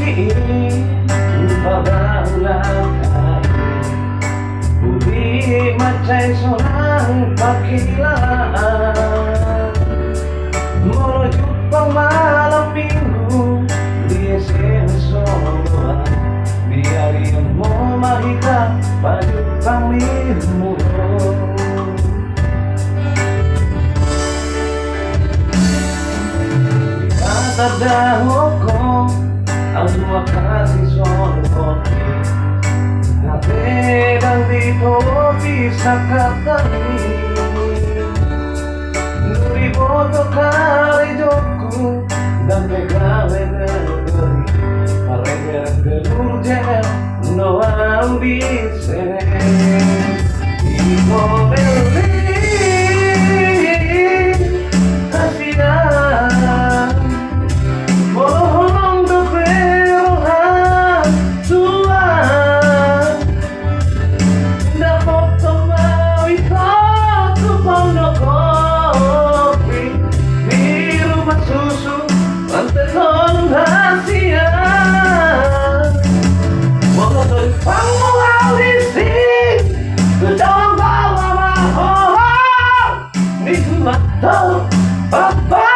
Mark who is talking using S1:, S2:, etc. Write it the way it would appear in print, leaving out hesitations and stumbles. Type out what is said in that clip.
S1: Kini pagaulan budi macai sonang pakilaan menuju malam minggu di soloan biar yang mau mahika baju pamilmu kata dahoko ang kasih solo napedang dito bisa katani nuriboto kali joku dan megale negeri pareger gelurjen no ambise imo beli hasidan bohong doperohan tuan dapat kemawi satu pondok kopi di rumah susu panteton hasian motor panggung audisi kedong bawa mahal di mata papa